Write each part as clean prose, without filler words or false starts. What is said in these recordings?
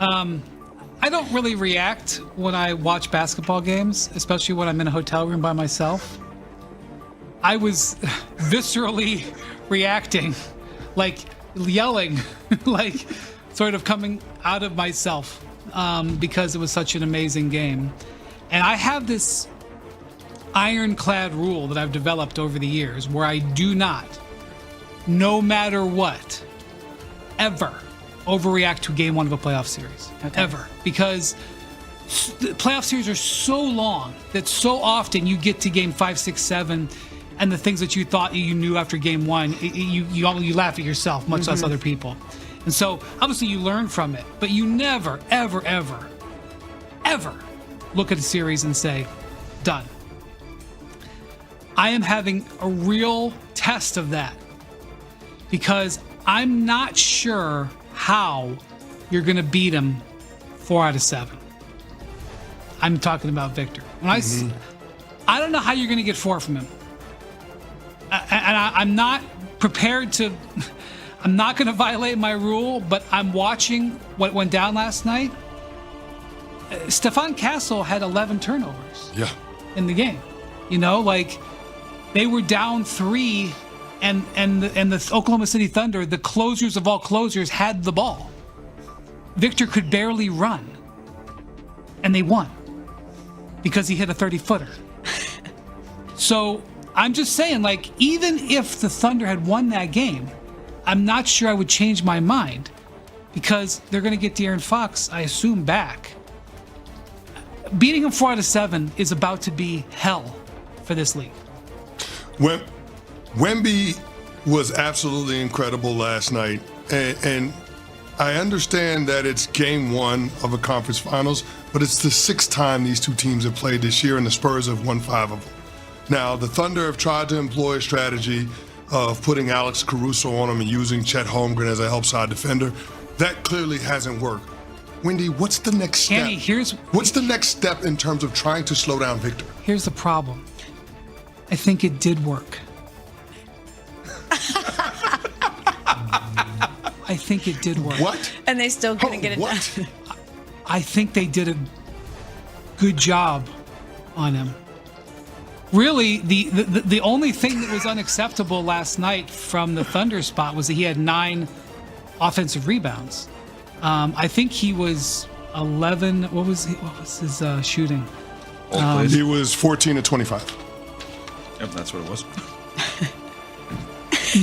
I don't really react when I watch basketball games, especially when I'm in a hotel room by myself. I was viscerally reacting, like yelling, like sort of coming out of myself because it was such an amazing game. And I have this ironclad rule that I've developed over the years where I do not, no matter what, ever overreact to game one of a playoff series. Okay. Ever. Because the playoff series are so long that so often you get to game 5, 6, 7, and the things that you thought you knew after game one, you laugh at yourself, much less other people. And so obviously you learn from it, but you never, ever, ever, ever look at a series and say, done. I am having a real test of that because I'm not sure how you're going to beat him 4 out of 7. I'm talking about Victor. When I don't know how you're going to get 4 from him. And I'm not prepared to, I'm not going to violate my rule, but I'm watching what went down last night. Stephon Castle had 11 turnovers in the game. You know, like they were down 3 and the Oklahoma City Thunder, the closers of all closers, had the ball. Victor could barely run. And they won because he hit a 30-footer. So I'm just saying, like, even if the Thunder had won that game, I'm not sure I would change my mind because they're going to get De'Aaron Fox, I assume, back. Beating him 4 out of 7 is about to be hell for this league. Wemby was absolutely incredible last night, and I understand that it's game 1 of a conference finals, but it's the 6th time these two teams have played this year, and the Spurs have won 5 of them. Now, the Thunder have tried to employ a strategy of putting Alex Caruso on them and using Chet Holmgren as a help side defender. That clearly hasn't worked. Wendy, what's the next step? Kenny, what's the next step in terms of trying to slow down Victor? Here's the problem. I think it did work. I think it did work. What? And they still couldn't get it done. I think they did a good job on him. Really, the only thing that was unacceptable last night from the Thunder spot was that he had 9 offensive rebounds. I think he was 11. What was his shooting? He was 14 to 25. Yep, that's what it was.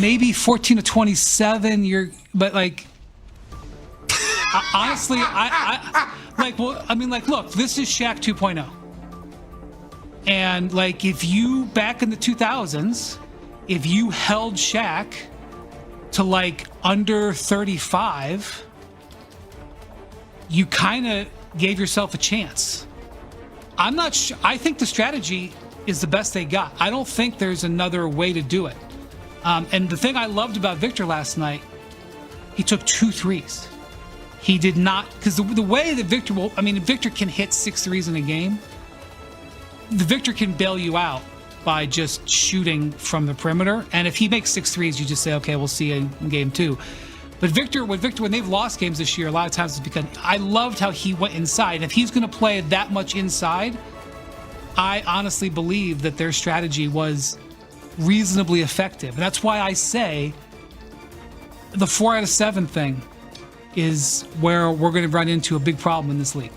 Maybe 14 to 27. But like, honestly, look, this is Shaq 2.0. And like, if you back in the 2000s, if you held Shaq to like under 35, you kind of gave yourself a chance. I'm not sure. I think the strategy is the best they got. I don't think there's another way to do it. And the thing I loved about Victor last night, he took 2 threes. He did not, because the way that Victor can hit 6 threes in a game. The Victor can bail you out by just shooting from the perimeter. And if he makes 6 threes, you just say, okay, we'll see you in game 2. But when they've lost games this year, a lot of times it's because I loved how he went inside. And if he's going to play that much inside, I honestly believe that their strategy was reasonably effective. And that's why I say the 4 out of 7 thing is where we're going to run into a big problem in this league.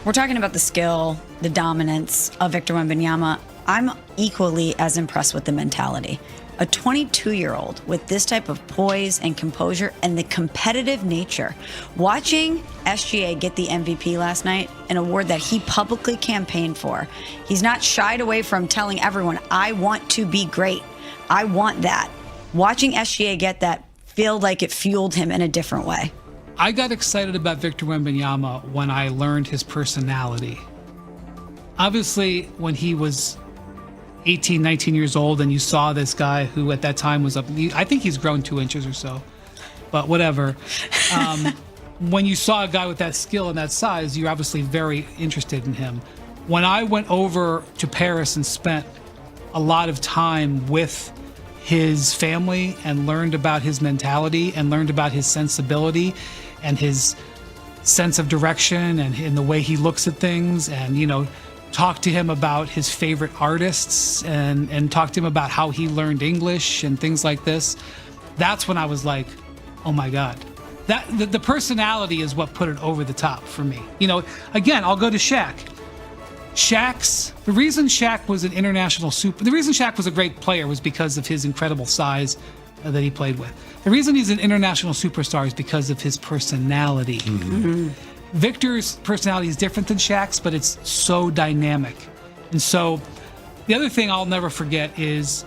We're talking about the skill, the dominance of Victor Wembanyama. I'm equally as impressed with the mentality. A 22-year-old with this type of poise and composure and the competitive nature. Watching SGA get the MVP last night, an award that he publicly campaigned for, he's not shied away from telling everyone, I want to be great. I want that. Watching SGA get that feel like it fueled him in a different way. I got excited about Victor Wembanyama when I learned his personality. Obviously, when he was 18, 19 years old and you saw this guy who at that time was I think he's grown 2 inches or so, but whatever. When you saw a guy with that skill and that size, you're obviously very interested in him. When I went over to Paris and spent a lot of time with his family and learned about his mentality and learned about his sensibility and his sense of direction and in the way he looks at things, and talk to him about his favorite artists and talk to him about how he learned English and things like this. That's when I was like, oh my God. The personality is what put it over the top for me. Again, I'll go to Shaq. The reason Shaq was an international the reason Shaq was a great player was because of his incredible size that he played with. The reason he's an international superstar is because of his personality. Mm-hmm. Victor's personality is different than Shaq's, but it's so dynamic. And so the other thing I'll never forget is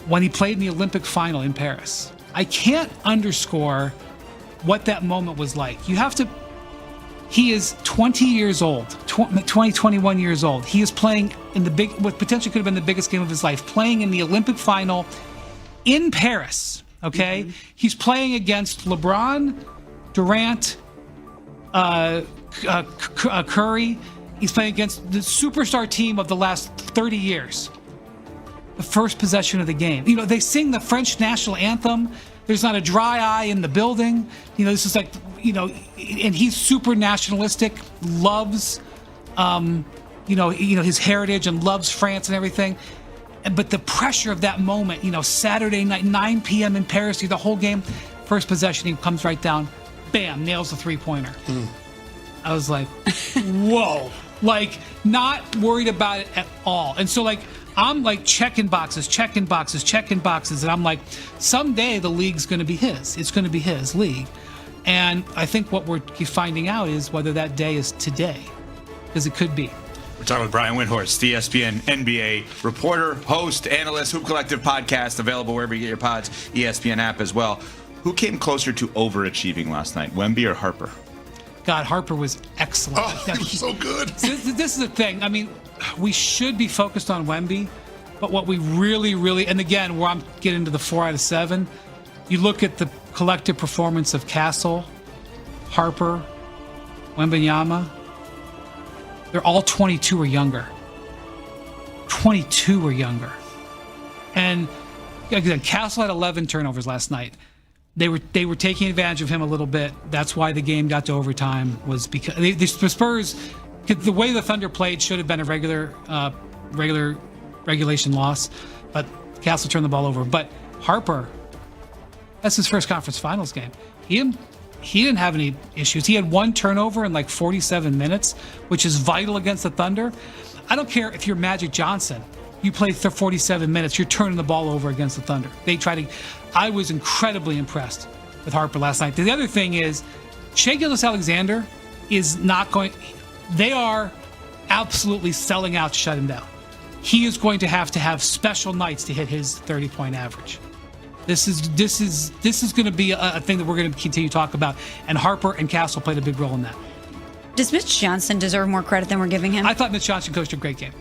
when he played in the Olympic final in Paris. I can't underscore what that moment was like. He is 20 years old, 21 years old. He is playing in what potentially could have been the biggest game of his life, playing in the Olympic final in Paris, okay? Mm-hmm. He's playing against LeBron, Durant, Curry. He's playing against the superstar team of the last 30 years. The first possession of the game. They sing the French national anthem. There's not a dry eye in the building. This is like, and he's super nationalistic, loves, his heritage and loves France and everything. But the pressure of that moment, Saturday night, 9 p.m. in Paris, the whole game, first possession, he comes right down, bam, nails the three-pointer. I was like, whoa, like not worried about it at all. And so I'm checking boxes. And I'm like, someday the league's going to be his. It's going to be his league. And I think what we're finding out is whether that day is today, because it could be. We're talking with Brian Windhorst, the ESPN NBA reporter, host, analyst, Hoop Collective podcast, available wherever you get your pods, ESPN app as well. Who came closer to overachieving last night, Wemby or Harper? God, Harper was excellent. Oh, he was so good. This is the thing. I mean, we should be focused on Wemby, but what we really, and again, where I'm getting to the 4 out of 7, you look at the collective performance of Castle, Harper, Wembanyama. They're all 22 or younger. 22 or younger. And again, Castle had 11 turnovers last night. They were taking advantage of him a little bit. That's why the game got to overtime, was because the Spurs, the way the Thunder played, should have been a regulation loss, but Castle turned the ball over. But Harper, that's his first conference finals game. He didn't have any issues. He had 1 turnover in 47 minutes, which is vital against the Thunder. I don't care if you're Magic Johnson. You play 47 minutes, you're turning the ball over against the Thunder. I was incredibly impressed with Harper last night. The other thing is, Shai Gilgeous-Alexander is not going. They are absolutely selling out to shut him down. He is going to have special nights to hit his 30-point average. This is going to be a thing that we're going to continue to talk about. And Harper and Castle played a big role in that. Does Mitch Johnson deserve more credit than we're giving him? I thought Mitch Johnson coached a great game.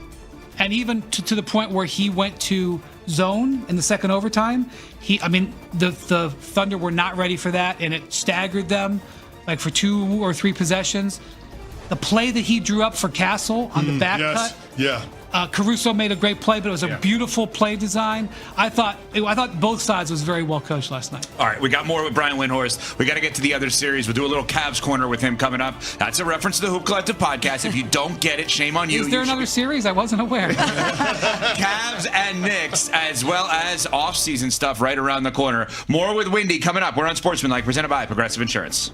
And even to the point where he went to zone in the second overtime, the Thunder were not ready for that, and it staggered them for 2 or 3 possessions. The play that he drew up for Castle on the back cut. Yeah. Caruso made a great play, but it was a beautiful play design. I thought both sides was very well coached last night. All right, we got more with Brian Windhorst. We got to get to the other series. We'll do a little Cavs corner with him coming up. That's a reference to the Hoop Collective podcast. If you don't get it, shame on you. Is there another series? I wasn't aware. Cavs and Knicks, as well as off-season stuff right around the corner. More with Windy coming up. We're on Sportsmanlike, presented by Progressive Insurance.